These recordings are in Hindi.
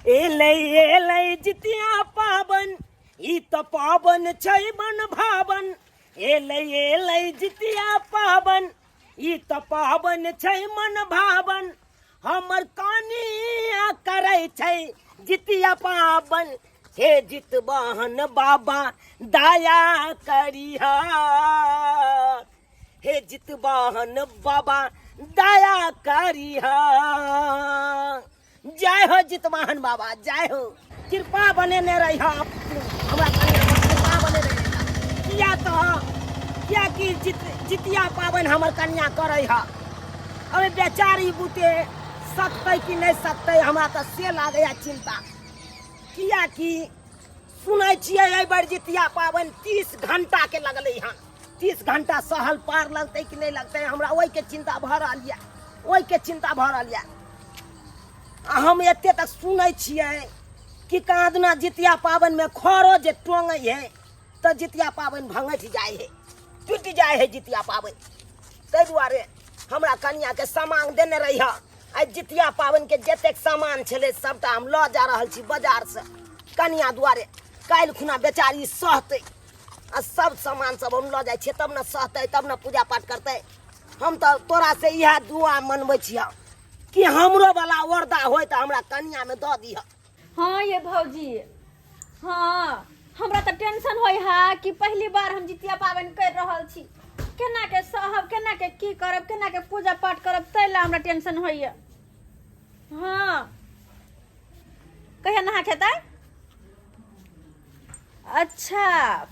एलै जितिया पाबन ई त पाबन छै मन भावन। एलै जितिया पाबन ई त पाबन छै मन भावन। हमर कानिया करै छै जितिया पाबन। हे जितवाहन बाबा दया करिहा। हे जितवाहन बाबा दया करिहा। जय हो जितवाहन बाबा जय हो। कृपा बनेने रही हमरा कृपा बने रही। किया कि जितिया पाबन हमर कन्या करे है। अबे बेचारी बुते सकते कि नहीं सकते हमरा तो से लागैया चिंता। किया कि सुनै छियै एहि बार जितिया पाबन 30 घंटा के लगले हन। 30 घंटा सहल पार लगते कि नहीं लगते हमरा ओहि के चिंता भ रहल है। ओहि के चिंता भ रहल है। हम एते तक सुनै छियै कि कादना जितिया पाबन में खरो जे टोंगे है तो जितिया पाबन भंगट जाए है टूट जाए है जितिया पाबन। ताहि दुआरे हमरा कन्या के सामान देने रही है। आई जितिया पाबन के जतेक सामान छले सबटा हम ल जा रहल छी बाजार से कन्या दुआरे। काल्हि खुना बेचारी सहते आ सब सामान सब हम ल जाइ छियै तब न सहते तब न पूजा पाठ करते। हम तो तोरा से यह दुआ मनबै छियै कि हमरो वाला वरदा होय त हमरा कन्या में द दिह। हाँ ये भौजी हाँ हमरा तो टेंशन होय है कि पहली बार हम जितिया पाबन कर रहल छी। केना के सहब केना के की करब केना के पूजा पाठ करब तैला हमरा टेंशन होय है। हाँ कहिया नहा खेतै? अच्छा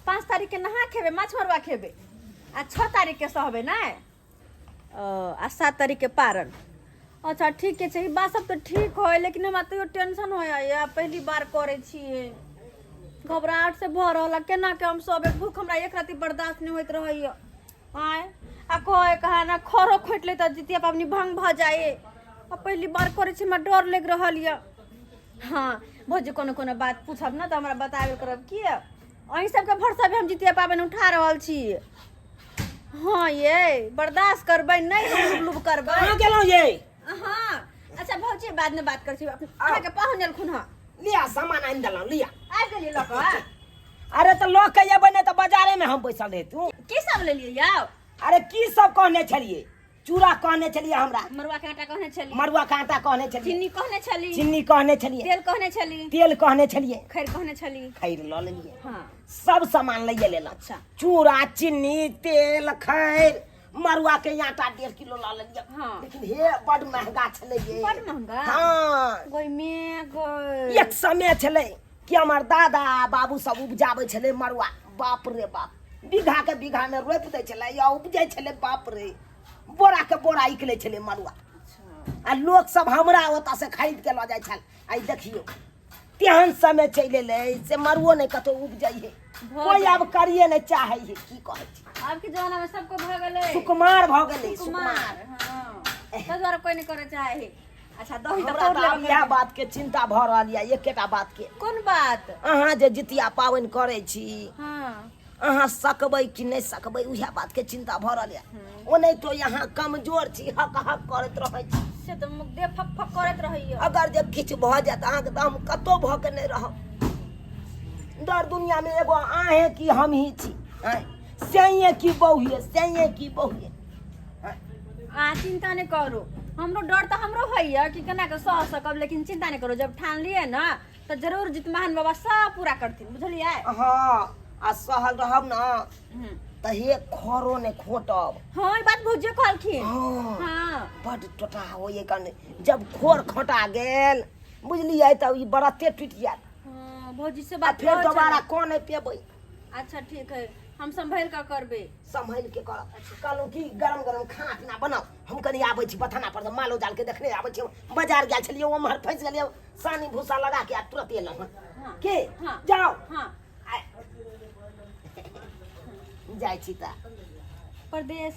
5 तारीख के नहा खेबे माछ मरुआ खेबे आ 6 तारीख के सहबे ना आ 7 तारीख के पारन। अच्छा ठीक है ई बात सब तो ठीक है लेकिन हमरा तो टेंशन हो या पहली बार करे छी। घबराहट से भर रहल केना के हम सब भूख हमरा एक राति बर्दाश्त नहीं होइत रहैया। आय आ कहे कहा ना खरो खोट ले त जितिया पाबनी भंग भ जाए। आ पहली बार करे छी हमरा डर लग रहल या। हाँ भौजी कोनो कोनो बात पूछब ना तो हमरा बतावे करब की अहीं सब के भरोसा पे हम जितिया पाबन उठा रहल छी। हाँ ये बर्दाश्त करबै नहीं हम लुब करबै। कहां गेलौ ये? हाँ अच्छा भौजी बाद में बात कर छी। अहाँ के पहुंचल खुन हां लिया सामान आनि देलौ लिया आ गेली ल क। अरे तो लोग के ये बने तो बाजारे में हम बैसल रहे तू की सब ले लिए यौ? अरे की सब कहने छलिए? चूड़ा कहने छलिए हमरा। मरुआ के आटा कहने छली। मरुआ का आटा कहने छलिए। चीनी कहने छली। चीनी कहने छलिए। तेल कहने छली। तेल कहने छलिए। खैर कहने छली। खैर ल लेलिए। हां सब सामान ले लेला। अच्छा चूड़ा चीनी तेल खैर मरुआ के आटा 1.5 किलो ला लेलिए। हाँ। लेकिन हे बड़ महंगा छले ये। बड़ महंगा? हां गोई में गोई एक समय छले कि हमर दादा बाबू सब उपजाबे छले मरुआ। बाप रे बाप बीघा के बीघा में रोप दे छले या उपजे छले बाप रे बोरा के बोरा निकले छले मरुआ। आ लोग सब हमरा ओता से खरीद के ल जाय छल। आई देखियो तेहन समय चले ले से मरुओ नहीं कतो उपजाई है। कोई अब करिए नहीं चाहे है की कहै छी। अब के जमाना में सबको भ गेलै सुकुमार भ गेलै सुकुमार। हां त जरा कोई नहीं करे चाहे है। अच्छा दही त हमरा तोड़ अब ले। यह बात के चिंता भ रहल या एकेटा बात के। कोन बात? अहाँ जे जितिया पाबन करे छी हां अहाँ सकबै कि नहीं सकबै उहे बात के चिंता भ रहल है। ओ नहीं तो यहाँ कमजोर छी हक हक करत रहै छी से तो मुख दे फक फक करत रहियो। अगर जे किछ भ जात अहाँ के त हम कतो भ के नहीं रहब। डर दुनिया में एगो आहे कि हम ही छी सैये की बहुए सैये की बहुए। आ चिंता नहीं करो हमरो डर तो हमरो है कि केना के सह सकब लेकिन चिंता नहीं करो जब ठान लिए ना तो जरूर जितमान बाबा सब पूरा करथिन बुझलिए। हां आ सहल रहब ना त हे खरो ने खोटब। हां ई बात भौजी कहलखिन। हां बड़ टोटा होए कने जब खोर खोटा गेल बुझलिए त ई बड़ते टूट जात। हां भौजी से आ बात फिर दोबारा कोन नहीं पेबै। अच्छा ठीक है हम संभल का करबे। संभल के करब। कहलू कि गरम गरम खाना पीना बनाओ हम कनी आबै छी बथाना पर मालो जाल के देखने आबै छी। बाजार गेल छलिए ओमहर फंस गेलिए सानी भूसा लगा के आ तुरंत एलौ के जाओ। हां जाय छी त परदेश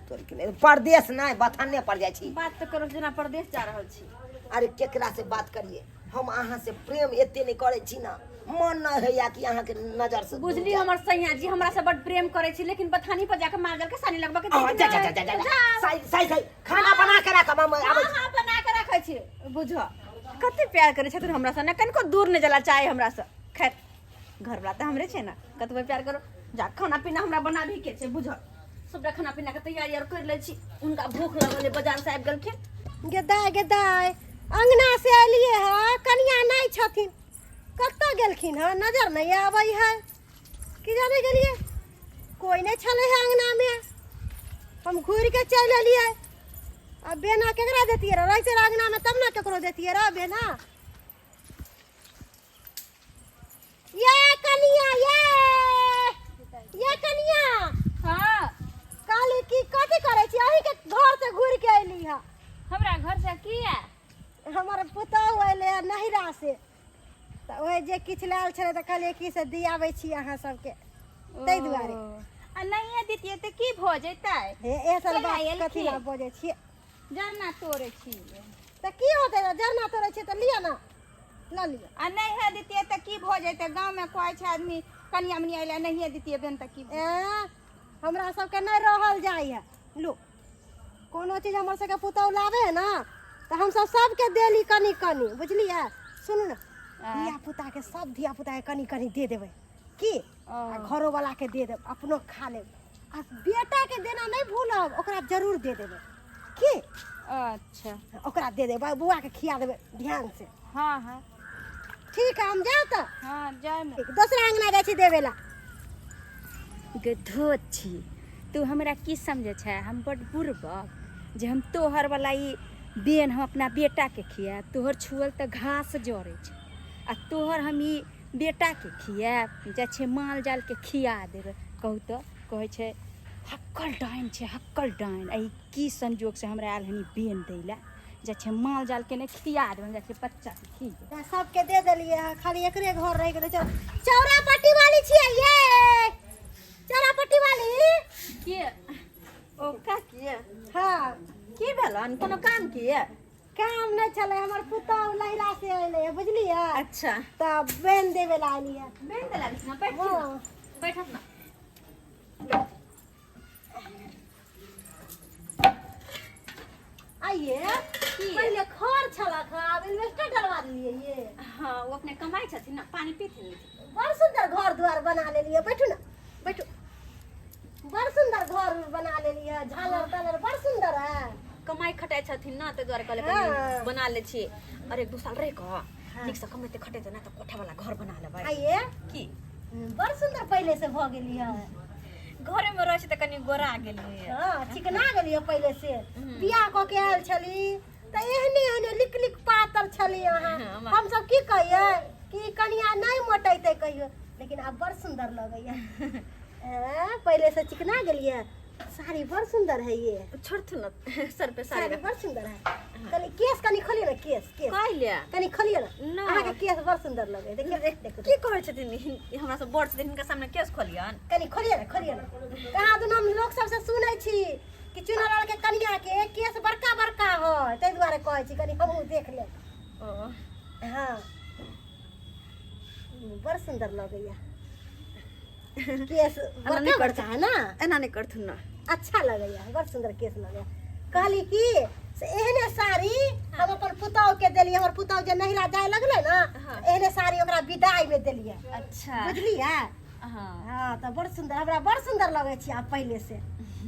तोर के परदेश नहीं बथाने पर जाय छी। बात तो करो जना परदेश जा रहल छी। अरे केकरा से बात करिए हम अहाँ से प्रेम एते नहीं करे छी ना मन न है या कि अहाँ के नजर से बुझली हमर सैया जी हमरा से बड़ प्रेम करे छी लेकिन बथानी पर जाके मारल के सानी लगबा के जा जा जा जा सही सही खाना बना के रख हम आबै छी। हां बना के रखै छी बुझ। कते प्यार करे छथिन हमरा से ना, कनिको दूर नहीं जला चाहे हमरा से। खैर घर वाला तो हमरे छे ना, कतबे प्यार करो। जा खाना पीना हमरा बना भी के छे बुझ, सबटा खाना पीना के तैयारी और कर ले छी। उनका भूख लगल है, बाजार से आबि गेलखिन। गेदाय अंगना से एलिए है, कनिया नहीं छथिन, कत्ता गेलखिन है, नजर नहीं आबै है। कि जाने गेलिए कोई नहीं छले है अंगना में, हम घूर के चल एलिए। अब बेना केकरा देतिए रे, रहिते अंगना में तब ना केकरो देतिए रे बेना। ये कनिया ये कनिया। हाँ काली की कथी करे छी, अही के घर से घूर के एली है। हमरा घर से किया हमारे पुतहु अयले नहिरा से, तो वही जे किछु लायल छले तो कहलिए कि से दियाबै छी अहाँ सबके, ताहि दुआरे। आ नहीं दितिए तो की भ जैतै? हे ऐसा केना बात एलखिन? कथी ला बजै छियै? जरना तोड़े छी। तो की होतै रे, जरना तोड़े छियै तो लिअ ना, ल लिअ। आ नहीं दितिए तो की भ जैतै? गांव में कोई छै आदमी कनिया मनी आइले नहीं दितिए बेन त की भ- हमरा सबके नहीं रहल जाइ है। लो कोनो चीज हमर सबके पुतहु लावे है ना, तो हम सब सबके देली कनी कनी, बुझलिए? सुनू ना, धिया पुता के सब धिया पुता के कनी कनी दे देबै की, आ घरो वाला के दे देब, अपनो खा लेब, आ बेटा के देना नहीं भूलब, ओकरा जरूर दे देबै की। अच्छा ओकरा दे देबै, बुआ के खिया देबै ध्यान से। हाँ हाँ ठीक है हम जाओ तो। हाँ जाय में दूसरा अंगना जाइ छी देवे ला। गधो छी तू, हमरा की समझे छै? हम बड़ बुढ़बक जे हम तोहर वाला ई बेन हम अपना बेटा के खिया, तोहर छुअल त घास जड़े छै, आ तोहर हम ई बेटा के खियाब जा छै माल जाल के खिया देबै। कहू तो कहै छै हक्कल डाइन छै, हक्कल डाइन। आ ई की संजोग से हमरा आयल हनी बेन दै ला, जा छै माल जाल के नहीं खिया देबै, जा छै बच्चा के खिया। तऽ सबके दे देलिए है, खाली एकरे घर रह गेलै। चौरा पट्टी वाली छियै ये, चौरा पट्टी वाली। के ओ का किए? हाँ की भेलन? कोनो काम किए? काम नहीं चले, हमर पुतहु लहिरा से अयले है, बुझलिए? अच्छा तब बेन देवे ला अयली है। बेन देला ना, बैठ हाँ। बैठत ना। आइए पहले घर छला खा, अब इन्वेस्टर डलवा दिए ये। हाँ वो अपने कमाई छथिन ना, पानी पीथिन। बड़ सुंदर घर द्वार बना ले लिए, बैठू ना बैठू। बड़ सुंदर घर बना ले लिए, झालर तालर बड़ सुंदर है। कमाई खटाई छथिन ना, ते द्वारे कहले हाँ। कनी बना ले छी। अरे 2 साल रह कह नीक से कमेते खटेते ना, तो कोठा वाला घर बना लेबै। आइए की बड़ सुंदर पहले से भ गेली है। घरे में रह छै त कनी गोरा गेलिए। हाँ चिकना गेलिए पहले से, बियाह क के आयल छली त एहने एहने लिक लिक पातर छली अहाँ। हाँ, हम सब की कहिए कि कनिया नहीं मोटैते कहियो, लेकिन अब बड़ सुंदर लगैया। पहले से चिकना गेलिए, साड़ी बड़ सुंदर है ये, छोड़ न सर पे साड़ी साड़ी बड़ सुंदर है। कनी केस कनी खोलिए ना, केस केस कह लिया कनी खोलिए ना, ना। अहाँ के केस बड़ सुंदर लगे। देखिए देखो की कहै छथिन हमरा सब बड़ छथिन, हिनका सामने केस खोलियन। कनी खोलिए ना कहाँ दुन हम लोग सबसे सुनै छी कि चुनर के कनिया के केस बड़का बड़का हो, ताहि दुआरे कहै छी कनी हमहूँ देख ले। ओ हाँ बड़ सुंदर लगैया केस, बड़का बड़का है ना, एना नहीं करथुन ना। अच्छा लगैया, बड़ सुंदर केस लगैया। कहली कि से एहने साड़ी हम अपन पुतहु के देलिए, हमर पुतहु जे नहिरा जाए लगले ना, हाँ। एहने साड़ी ओकरा विदाई में देलिए, अच्छा बुझलिए? हाँ हाँ तो बड़ सुंदर, हमरा बड़ सुंदर लगे छी। आप पहले से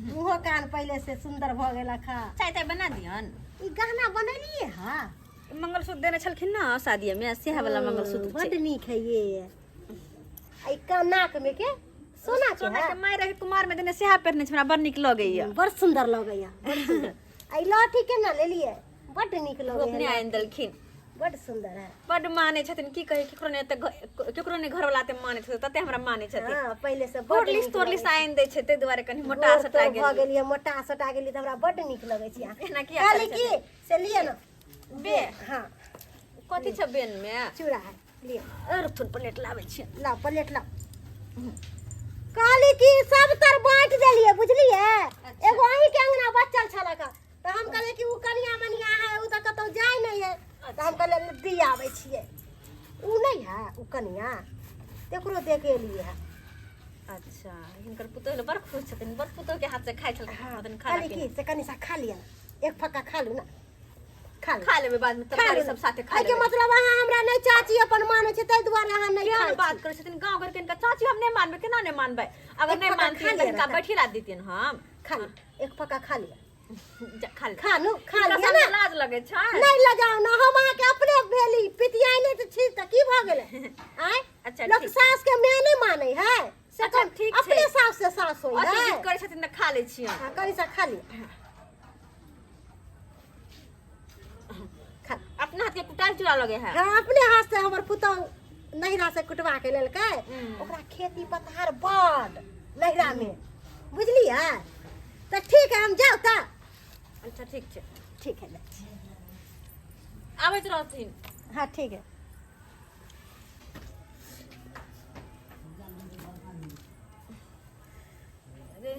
मुँहो कान पहले से सुंदर भ गेल खा। चाय ताय बना दियन। ई गहना बनैलिए हाँ, मंगलसूत्र देने छलखिन ना शादी में, सेहा वाला मंगलसूत्र बड़ छै। नीक है ये। आई का नाक में के सोना के सोना है, के माय रहे कुमार में देने सेहा पहनने छै, हमरा बड़ नीक लगैया। बड़ सुंदर लगैया, बड़ सुंदर। आई लहठी केना लेलिए, बड़ नीक वो अपने लगैया, आइन देलखिन। बड़ सुंदर है। बड़ माने छथिन, की कहे केकरो ने केकरो ने घर वाला ते माने छथिन, तते हमरा माने छथिन। हाँ पहले से बड़ तोरलिस नीक तोरलिस लगै छै। आइन दै छै, ते दुआरे कनी मोटा सटा भ गेल। गेलिए, मोटा सटा गेली, त हमरा बड़ नीक लगै छै। एना किया कहली करै कि छथिन? से लिए ना बे हाँ कथी छ बेन में? चूड़ा है लिए, और थुन प्लेट लाबै छी। ला प्लेट ला। कहली कि सब तर बांट देलिए, बुझलिए? एगो अही के अंगना बचल छला का, तो हम कहले कि उ कनिया मनिया है, उ त कतौ जाय नहीं है, तो हम कहले दी आबै छिए। उ नहीं है उ कनिया, तेकरो दे के लिए है। अच्छा हिनकर पुतोह बड़ खुश छथिन, बड़ पुतोह के हाथ से खाइ छलखिन। हाँ खाना कहली कि से कनी सा खा लिया, एक फक्का खा लू ना। खा लेबे बाद में तरकारी सब साथे खा के लेबे मतलब अहाँ हमरा नहीं चाची अपन माने छै तै दुआरे अहाँ नहीं क्या खाइ बात करे छथिन गांव घर के इनका चाची हम नहीं मानबे केना नहीं मानबे अगर नहीं मानती तो इनका बैठी रात देतियन हम खा ले एक फक्का खा लिया खा ले खा नु खा इनका लिया सब ना लाज लगे छै नहीं लगाओ ना हम अहाँ के अपने भेली पितियाई नहीं तो छी त की भ गेले आय अच्छा, लोग ठीक। सास के मैं नहीं माने है से अच्छा, कौन ठीक अपने छै। सास से सास होई अच्छा है जिद करे छथिन त खा ले छियै हां कनी सा खा लिया खा अपना हाथ के कुटाल चुरा लगे है हाँ अपने हाथ से हमर पुतौ नहिरा से कुटवा के लेलकै हम्म। ओकरा खेती पथार बड नहिरा में बुझलियै त ठीक है हम जाओ त अच्छा ठीक छै ठीक है आबैत रहथिन हाँ ठीक है अरे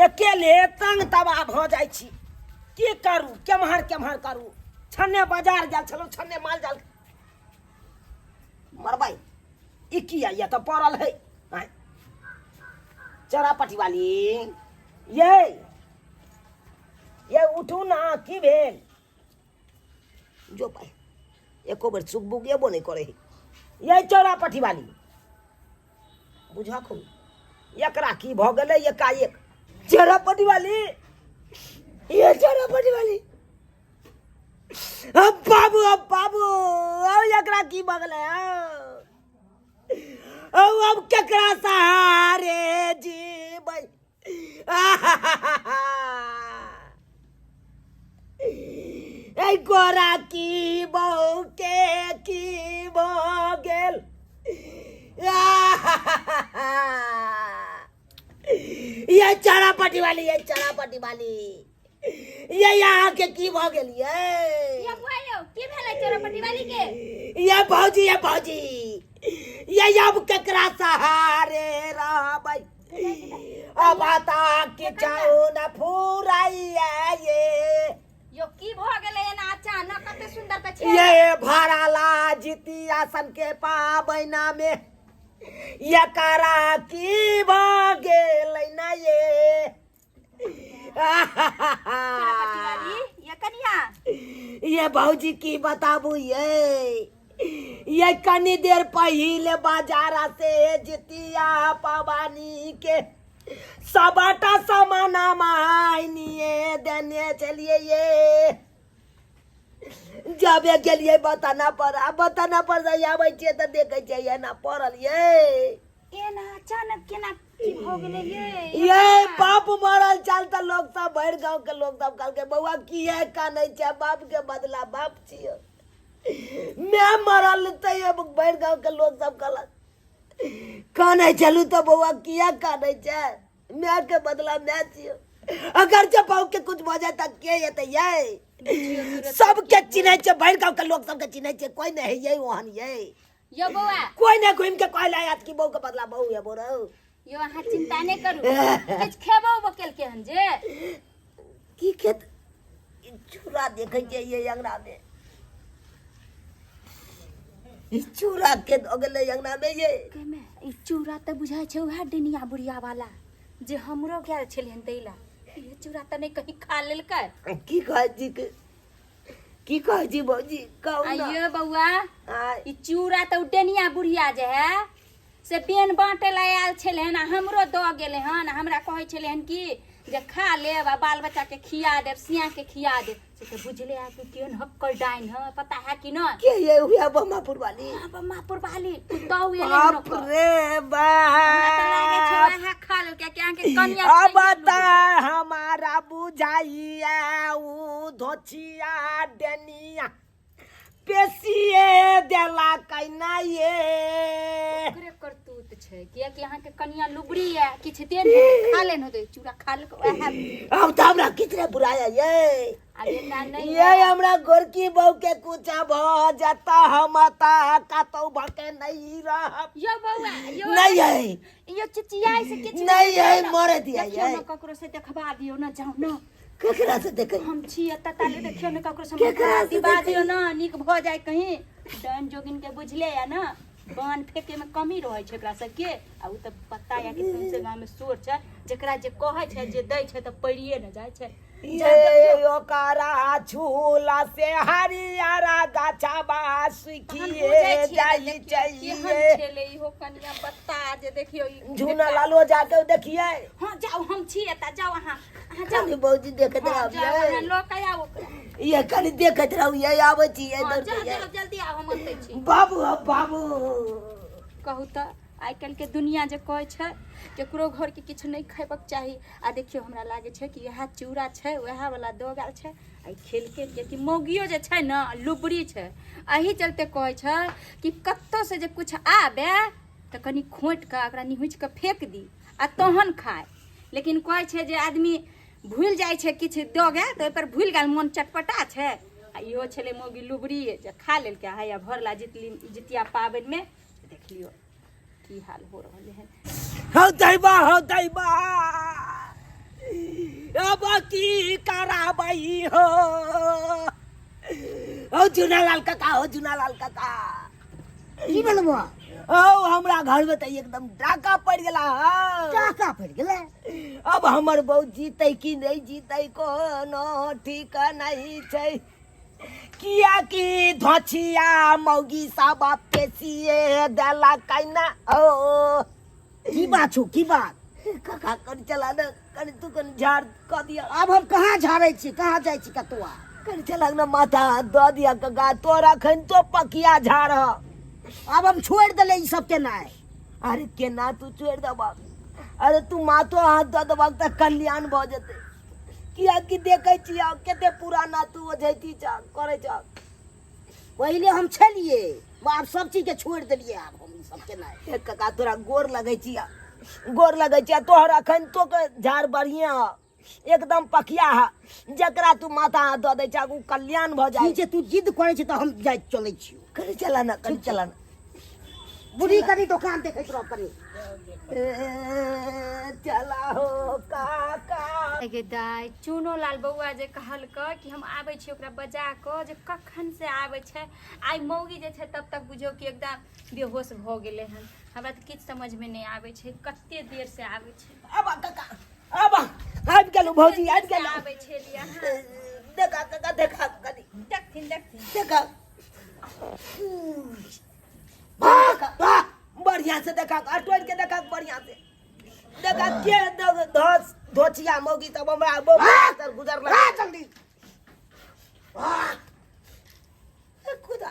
अकेले तंग तबाह भ जाइ छी की करू केम्हर करू छन्ने बाजार गेल छलौ छन्ने माल जाल मरबै ई किया ये तो पड़ल है आय। चौरापट्टी वाली ये उठू ना की भेल जो पाए एको बेर सुख बुक एबो नहीं करे ये चौरापट्टी वाली बुझा खूब एकरा की भ गेलै एकाएक चौरापट्टी वाली ये चौरापट्टी वाली अब बाबू अब एकरा की भ गेलै अब केकरा सहारे जीबै ए गोरा की बहू के की भ गेल ये चौरापट्टी वाली ये यहाँ के की भ गेल ये भयो की भेलै चौरापट्टी वाली के ये भौजी ये अब केकरा सहारे रहबै अब आता कि चाहो न फुराइया ये यो की भ गेलै एना अचानक कते सुंदर त छै ये भराला जितिया सन के पाबैना में ये करा की भ गेलै ना ये चौरापट्टी वाली ये कनिया ये भौजी की बताबू ये कनी देर पहले बाजारा से जितिया पवानी के सबटा सामाना मायनिए देने चलिए ये जब गेलिए बताना पड़ जाइए आबै छियै तऽ देखै छियै एना पड़ल एना अचानक केना की भ गेलै ये बाप मरल चल तऽ लोग सब भरि गांव के लोग सब कहलकै बौआ किए कानै छै बाप के बदला बाप छियै मैं मरल तऽ अब भरि गांव के लोग सब कहलक कानै चलू तऽ बौआ किए कानै छै मैं के बदला मैं छियै अगर जब बहू के कुछ भऽ जाए तऽ के हेतै ये सबके चिन्है छै भरि गांव के लोग सबके चिन्है छै कोई नहीं है ये ओहन ये यो बौआ कोई नहीं घूम के कहले आत की बहू के बदला बहू है बोरो यो अहाँ चिंता नहीं करू किछ खेबो बकेल के हन जे की खेत चूड़ा देखे छै ये अंगना में ई चूड़ा के द गेलै अंगना में ये केमे ई चूड़ा त बुझाय छै उहा डनिया बुढ़िया वाला जे हमरो गेल छलियन दैला ये चूड़ा त नहीं कहीं खा लेलकै की कहै छी की कहै छी भौजी कहू ना आइयो बौआ आय ई चूड़ा त डनिया बुढ़िया जे है से बेन बाँटे ला आयल छले हन हमरो द गेले हन हमरा कहै छले हन कि जे खा लेब आ बाल बच्चा के खिया देब सिया के खिया देब से तो बुझले आ कि केन हक्कर डाइन है पता है कि न के ये हुआ बम्मापुर वाली मापुर वाली तो ये बाप रे हमरा त लागे छै बाप वहा खा लेल क्या के कनिया अब बता हमारा बुझाइया उ धोचिया डनिया पेसिए देला कैना ये ओकरे करतूत छै किया कि अहाँ के कनिया लुबरी है किछ देन खा लेन होते चूड़ा खा ले वह अब तो हमरा कितने बुराया ये अरे ना नहीं ये हमरा गोरकी बहू के कुछ भ जाता हम ता कातौ भके नहीं रह यो बौआ यो नहीं है यो चिचियाई से किछ नहीं है मर दिया देखियो ये न ककरो से देखबा दियो न जाऊ न केकरा से देखे हम छी एत ताले देखियो न ककरो से केकरा से दिबा देखै? दियो न निक भ जाय कहीं डन जोगिन के बुझले या न बान फेके में कमी रहै छै एकरा सब के आ उ त पता या कि तुमसे गांव में सोर छै जेकरा जे कहै छै जे दै छै त पड़िए न जाय छै ये ओकरा झूला से हरियारा गाछा बा सुखिए जाई चाहिए चले इहो कनिया बता जे देखियो झूना लालो जाके देखिए हां जाओ हम छी एता जाओ अहाँ जाओ बौजी देखत रहिए लोक आया ओकरा ये कनी देखत रहिए आबै छी इधर जाओ जल्दी आओ हम अतै छी बाबू बाबू कहू तऽ आइ काल्हि के दुनिया जे कहै छै केकरो घर के किछु नहीं खैबक चाही आ देखियो हमरा लागे छै कि यह चूड़ा छै वएह वाला दो गाल छै आई खेल के कि मौगियो जे छै ना लुबरी छै एही चलते कहै छै कि कत्तो से जे कुछ आबे तऽ कनी खोंट के एकरा निहुच के फेंक दी आ तहन खाए लेकिन कहै छै जे आदमी भूल जाइ छै किछु दोगे तऽ ओहि पर भूल गेल मन चटपटा छै आ इहो छलै मौगी लुबरी जे खा लेलकै हैया भरला जितिया पाबनि में देख लियो की हाल हो रहल है हौ दैबा अब की कराबई हो जुनालाल काका की बनबो ओ हमरा घर में तऽ एकदम डाका पड़ गेला टाका पड़ गेलै अब हमर बहू जीतै कि नहीं जीतै कोनो ठीक नहीं छै किया कि धोछिया मौगी सब पेसिए देला कैना ओ की बात छौ की बात काका कर चला न कर तू कन झाड़ क दिया अब हम कहाँ झाड़ै छी कहाँ जाइ छी कतुआ कर चला न माथा द दिया काका तोरा खन तो पकिया झाड़ अब हम छोड़ देले ई सब के नाय अरे केना तू छोड़ दबा अरे तू माथो हाथ द दबा त कल्याण भ जेतै किया कि देखै छी केते पुराना तू ओझैती छ करे छ पहिले हम छलिए अब सब चीज के छोड़ देलिए अब हम ई सब के नाय काका तोरा गोर लगै छी तोहर अखन तो के झाड़ बढ़िया एकदम पकिया है जकरा तू माथा हाथ द दै छ उ कल्याण भ जाय ठीक छै तू जिद करै छी त हम जाय चलै छी कर चला न बुढ़ी करी दुकान देखैत रह करी चला हो काका गे दाई चुनो लाल बउआ जे कहलक कि हम आबै छी ओकरा बजा क जे कखन से आबै छै आइ मौगी जे छै तब तक बुझो कि एकदम बेहोश भ गेलै हन हमरा तऽ किछु समझ में नहीं आबै छै कते देर से आबै छै अब काका अब आबि गेलौ भौजी आबि गेलौ आबै छै लिया देखा काका देखा कनी देखथिन देखा बढ़िया से देखा अटोर के देखा बढ़िया से देखा के धोचिया मौगी तब हमरा सर गुजर लगा जल्दी खुदा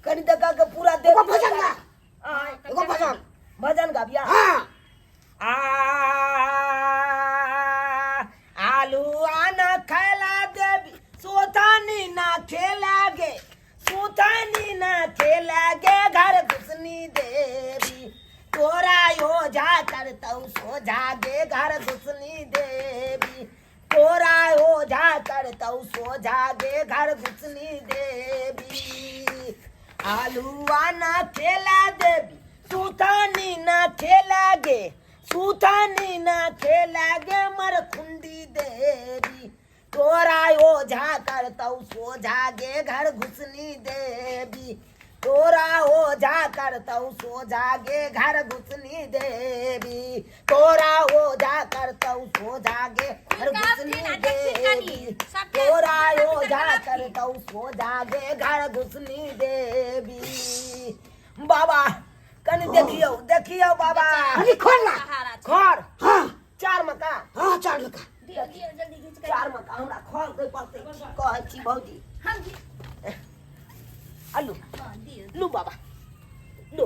कनी देखा के पूरा देख एगो भजन गा एगो भजन गाबिया हां आलू आना खैला देवी सोतानी ना खेलागे सुतानी ना खेलागे घर घुसनी देवी तोरा यो जा करतौ सो जागे घर घुसनी देवी तोरा यो जा करतौ सो जागे घर घुसनी देवी आलूआ ना खेला देवी सुतानी ना खेलागे सुतानी ना खेलागे मर खुंडी देवी तोरा ओझा करतौ सो जागे घर घुसनी देवी तोरा ओझा करतौ सो जागे घर घुसनी देवी तोरा ओझा करतौ सो जागे घर घुसनी देवी तोरा ओझा करतौ सो जागे घर घुसनी देवी बाबा कनी देखियो बाबा अरे खोल ना खोर हां चार मका हां चार लका जल्दी घीच चार मका हमरा खोल दे पड़ते कहै छी भौजी हम आलू लू बाबा लू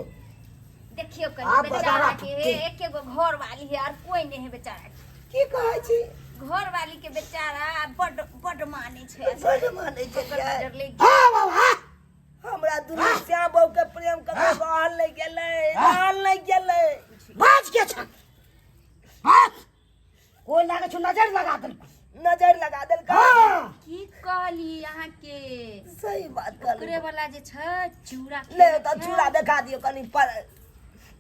देखियो आप कनी बेचारा बता के एक गो घर वाली है और कोई नहीं है बेचारा की कहै छी घर वाली के बेचारा बड माने छै बड़ मानै छै ओकर यार। नजर लग हां बाबा हमरा दुनू श्याम बाबू के प्रेम कते कहल नहीं गेलै बाज के छ बाज कोई लागे छ नजर लगा दे नजर लगा देलकै हां की कहली यहाँ के सही बात ओकरे कहली वाला जे छै चूड़ा ले त चूड़ा देखा दियो कनी पर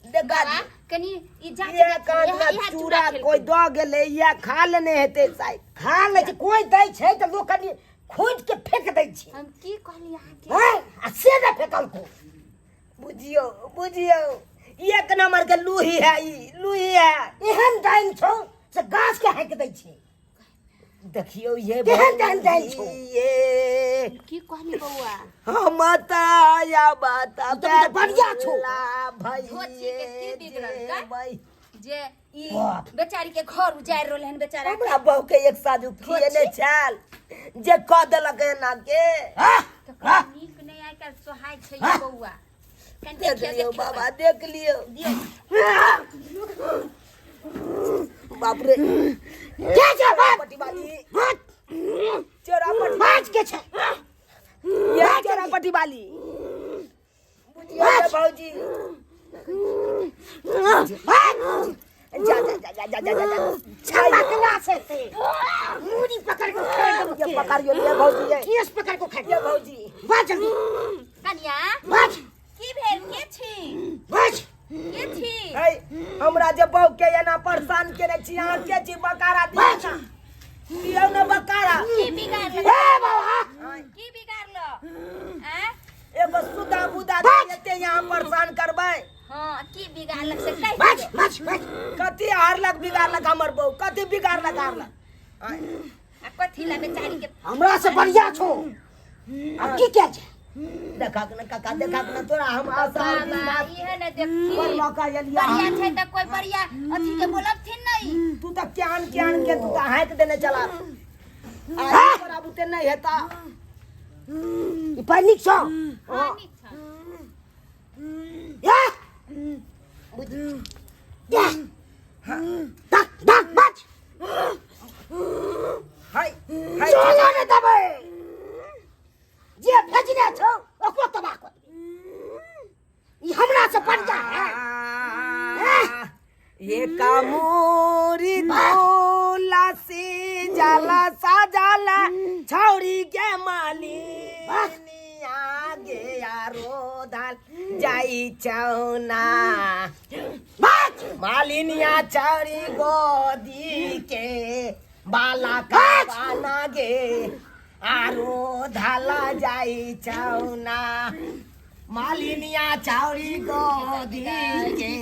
देखा बाबा, दियो कनी ई जांच ये देखियो, कांचना इहा चूड़ा खेलकै। कोई द गेलै या खा लेने हेतै शायद खा ले छै कोई दै छै त लोग कनी खोज के फेंक दै छै हम की कहली यहाँ के हां आ से न फेकल को बुझियो एक नंबर के लूही है ई लूही है एहन डाइन छौ से गाछ के हाक दै छै देखियो ये केहन केहन जान छो ये की कहनी बउआ हम ताया बाता तो तो बढ़िया छो भाई धोती के की बिगड़ल का? भाई जे ई बाप। बेचारी के घर उजाड़ रहले हन बेचारा हमरा बहू के एक साथ किए ने चाल जे क देलक ना के तो कहीं नीक नहीं आइ काल सोहाय छै ये बउआ कन देख देखियो लियो देखियो बाबा देख लियो बाप रे क्या जा बात पट्टी वाली बात चोरा पट्टी बात के छे ये चोरा पट्टी वाली बुझियो रे भौजी जा जा जा जा जा जा जा छल्ला कला से ते मुड़ी पकड़ के फेंक ये पकड़ियो ये भौजी ये केस पकड़ के फेंक ये भौजी बात जल्दी कन्या बात की भेल के छी बात के छी है हमरा जे बहू के एना परेशान करे छी अहाँ के छी बकारा दिया ना दियो ना बकारा की बिगाड़ ल ए बाबा की बिगाड़ ल हैं एगो सुदा बुदा देते यहाँ परेशान करबै हां की बिगाड़ ल से कहि बात बात बात कथी हारलक बिगाड़लक हमर बहू कथी बिगाड़लक हारलक आ कथी ला बेचारी के हमरा से बढ़िया छो अब की क्या छे देखा के ना काका देखा के ना तोरा हम आसान बाबा इहे ने देखी पर मौका लिया बढ़िया छै त कोई बढ़िया अथी के बोलब थिन नहीं तू तो क्यान के तू तो हाथ देने चला आ पर अब ते नहीं हेता ई पर निक छो हां नीक छ या या तक तक बात हाय चलो ने दबे जे भेजने छो ओकरो तबाह कर ई हमरा से बढ़िया है ये कामोरी तोला से जाला साजाला छौरी के माली आगे यारो दाल जाई चौना मालिनिया छौरी गोदी के बाला का बाना गे आरो धाला जाई चौना मालिनिया छौरी गोदी के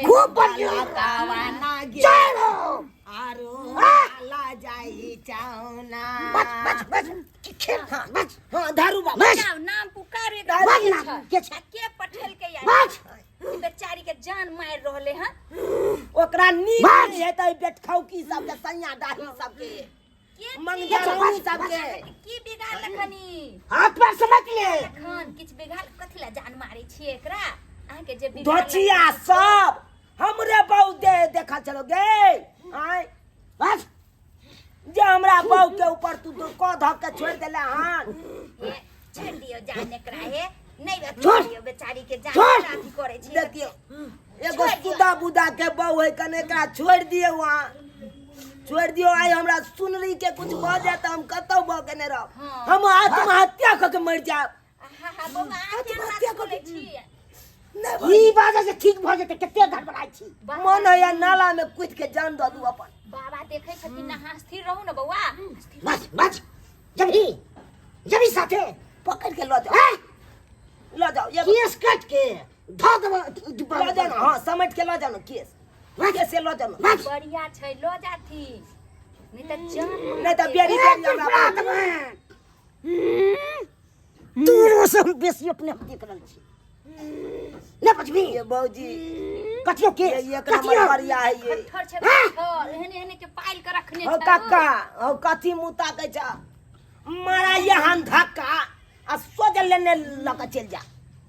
खूब बढ़िया बाला का बाना गे चलो आरो धाला जाई चौना बस बस बस खेल खा बस हाँ धारू बाबा नाम नाम पुकार एक बस ना के छे के पठेल के यार बस ई बेचारी के जान मार रहले हन ओकरा नीक बस। नहीं हेतै बेटखौकी सबके सैया डाही सबके के मंगजरौनी सबके की बिगाड़ लखनी हाथ पर समझ ले लखन किछ बिगाड़ कथी ला जान मारे छी एकरा अहाँ के जे बिगाड़ धोचिया सब हमरे बहू दे देखा चलो गे आय बस जे हमरा बहू के ऊपर तू को धक के छोड़ देले हन हे छोड़ दियो जान एकरा हे नहीं छोड़। दियो बेचारी के जान छोड़। अथी करे छी देखियो एगो छोड़ दियो। सुदा बुदा के बहू है कने एकरा छोड़ दियो वहां छोड़ दियो आय हमरा सुनरी के कुछ भ जाए त हम कतौ भ के ने रह हाँ। हम आत्महत्या क के मर जाब हा हा बौआ आत्महत्या क्या कऽ बोले के- छी ई बात से ठीक भ जेते कते घर बनाई छी मन है नाला में कूद के जान दो दू अपन बाबा देखे छथिन ना हाँ स्थिर रहू ना बौआ बस बस जब साथे पकड़ के लो जाओ लो जाओ ये केस कट के ध दब लो जाओ ना, हाँ समेट के लो जाओ ना केस केस से लो जाओ ना। बस बढ़िया छै लो जाथी नहीं त जान नहीं तो बेरी बेरी हमरा पर- दूर से हम बेसी अपने देख रहल छी न बचबी ये बौजी कथियो के ये एक नंबर बढ़िया है ये पत्थर छै पत्थर एहने एहने के पाइल के रखने हो छै काका हो कथी मुता के छ मारा ये हम धक्का आ सोज लेने लक चल जा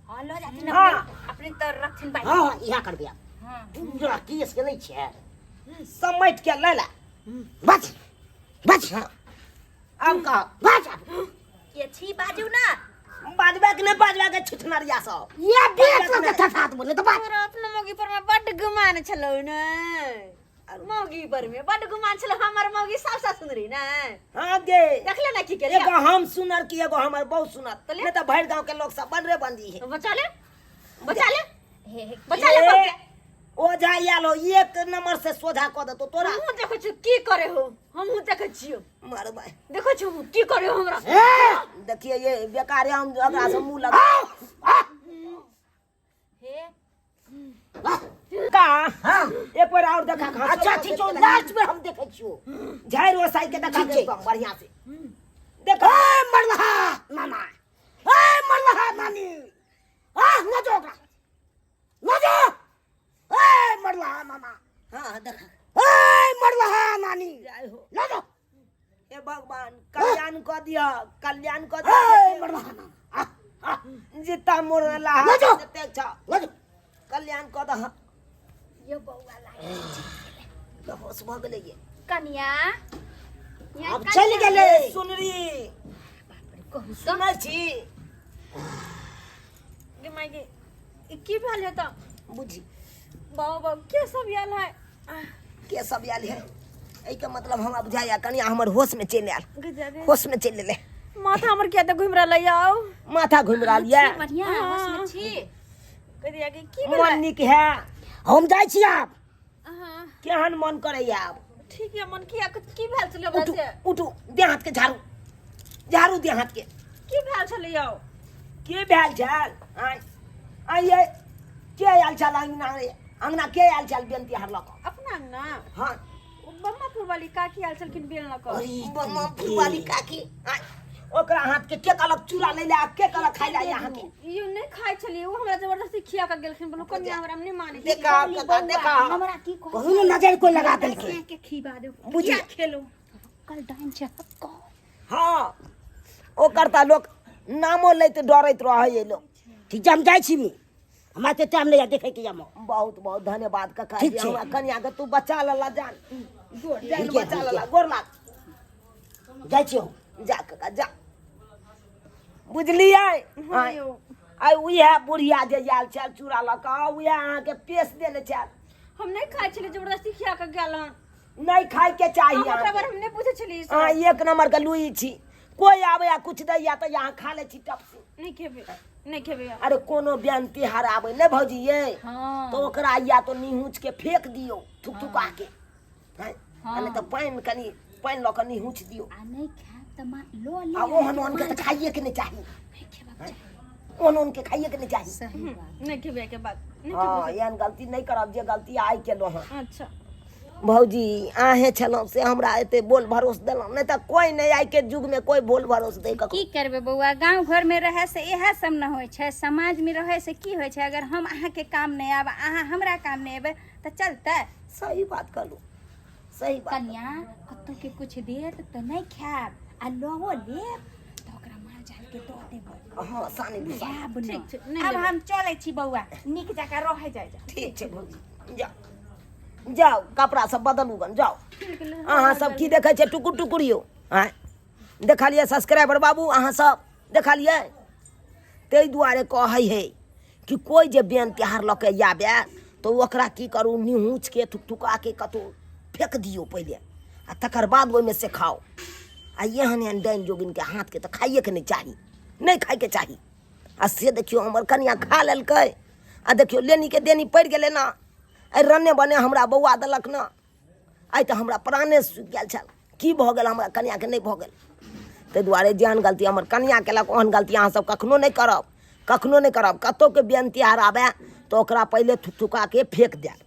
हां लो जाथी हाँ। अपने तो रखथिन बाई हां इहा कर बिया हां पूरा केस के नहीं छे समेट के ले ला बस बस अब कह बस ये छी बाजू ना बाजबा के नहीं बाजबा के छुटनरिया सब ये बेच के थथात बोले तो बात तोरा अपना मौगी पर में बड्ड गुमान छलो ने मौगी पर में बड्ड गुमान छलो हमर मौगी सबसे सुंदरी ने हाँ गे देखले ना की केलिया एगो हम सुनर की एगो हमर बहुत सुनर तो ले। नहीं तो भर गांव के लोग सब बनरे बंदी है बचा ले बचा ले हे हे बचा ले बचा ले ओझा यालो एक नंबर से सोझा क दे तो तोरा हमहू देखो छी की करे हो हमहू देखे छियो मार भाई देखो छी की करे हो हमरा देखिए ये बेकार हम ओकरा से मुंह लगा हे देखा हाँ एक बार और देखा अच्छा ठीक है लास्ट में हम देखे छियो झाड़ वसाई के देखा ठीक है। एकदम बढ़िया से देखा ए मरलहा नाना ए मरलहा नानी न जो न जो ए मरलहा नाना हाँ देखा ए मरलहा नानी जय हो न जो हे भगवान कल्याण कर दिया कल्याण कर ए दिया मरलहा नाना जितना मोर ला न जो देख छ न जो कल्याण कर दह यो बौआ लागे होश भ गेलै ये कन्या यहाँ अब चल गेले सुनरी कहू तो सुनै छी गे माय गे ई की भेल है त बुझी बाबा के सब आयल है के सब आयल है एहि के मतलब हमरा बुझाया कनिया हमर होश में चलि आयल गे जादे होश में चलि एलै माथा हमर किया त घुम रहल आओ माथा घुमि रहल ये बढ़िया होश में छी कह दिया कि की मन भेल नीक है हम जाइ छी आब हां केहन मन करैया आब ठीक है मन किया की भेल छलै हमरा उठू से उठू देह हाथ के झाड़ू झाड़ू देह हाथ के की भेल छलै आओ के भेल छल आय आइए के आयल छल अंगना के आयल छल बेनती हार लऽ कऽ अपना ना हाँ बम्मापुर वाली काकी आयल छलखिन बेल न कर बम्मा फुलवाली काकी आय ओकरा हाथ के कहलक चूड़ा ले ले आ के कहलक खाइ ले यहाँ के यू नहीं खाइ छलिए वो हमरा जबरदस्ती खिया के गेलखिन बोलो कन्या हमरा नहीं माने देखा देखा हमरा की कह कहू ने नजर कोई लगा देलकै के खिबा दे बुझिए खेलो कल डाइन छै हक्का हाँ ओकर ता लोक नामो लैत डरैत रहै लोक ठीक छै हम जाइ छी हमरा ते टाइम नहीं देखे के हम बहुत बहुत धन्यवाद कका ठीक जी छै। हमरा कन्या के तू बचा लला जान गोर जान ठीक है, बचा ठीक है। लला गोर लाग जाइ छी हम जा कका जा बुझलियै आय आय उहे बुढ़िया जे आयल छल चूड़ा लऽ कऽ उहे अहाँके पेश देले छल हम नहीं खाइ छलिए जबरदस्ती खिया के गेल हन नहीं खाय के चाहिए ओकरा अहाँके। बारे हम नहीं पूछे छलिए हाँ एक नंबर के लुई छी कोई आवे या कुछ दैया तो यहाँ खा ले छी टप से नहीं खेबे अरे कोनो ब्यान तिहार आवे ने भौजी ये हां तो ओकरा या तो निहुच के फेंक दियो थुकथुका के हैं अने तो पानी कनी पानी लऽ कऽ निहुच दियो आ नहीं खा त मा लो ले आ ओहन ओहन के तो खाइए के नहीं चाहिए नहीं खेबा ओहन ओहन के खाइए के नहीं चाहिए सही बात नहीं खेबे के बाद नहीं हाँ एहन गलती नहीं करब जे गलती आइ केलो हँ अच्छा भौजी आहे छलहुँ से हमरा एते बोल भरोस देलहुँ नहीं तो कोई नहीं आइ के युग में कोई बोल भरोस दे ककरो की करबे बौआ गांव घर में रहे से इहे सब न होय छै समाज में रहे से की होय छै अगर हम अहाँ के काम नहीं आब अहाँ हमरा काम नहीं आबे त चलते सही बात कहलू सही बात कन्या कत्तो के कुछ देत त नहीं खाब आ लोगो लेब त ओकरा मार जाल के दो देबै हाँ सानी बुसा खाब न ठीक छै, नहीं अब लेबै। हम चले छी बौआ निक जका रहे जाय जा ठीक छै भौजी जाओ जाओ कपड़ा सब बदलू गन जाओ अहाँ सब की देखे छै टुकुर टुकुरियो आँ देखलिए सब्सक्राइबर बाबू अहाँ सब देखलिए ताहि दुआरे कहै है कि कोई जे बेन तिहार लऽ के आबे तो ओकरा की करू निहुच के थुकथुका के कतौ फेंक दियो पहले आ तकर बाद ओहिमे से खाओ आ एहन एहन डाइन जोगिन के हाथ के तो खाइए के नहीं चाही नहीं खाए के चाही आ से देखियो हमर कनिया खा लेलकै आ देखियो लेनी के देनी पड़ि गेलै ना आइ रन्ने बने हमरा बौआ देलक ना आइ तऽ हमरा प्राणे सुखि गेल छल की भऽ गेल हमरा कनियाके नहि भऽ गेल ताहि दुआरे जेहन गलती हमर कनिया केलक ओहन गलती अहाँ सब कखनो नहि करब कखनो नहि करब कतहु के बियान तिहार आबे तऽ ओकरा पहिले थुकथुका के फेंक देब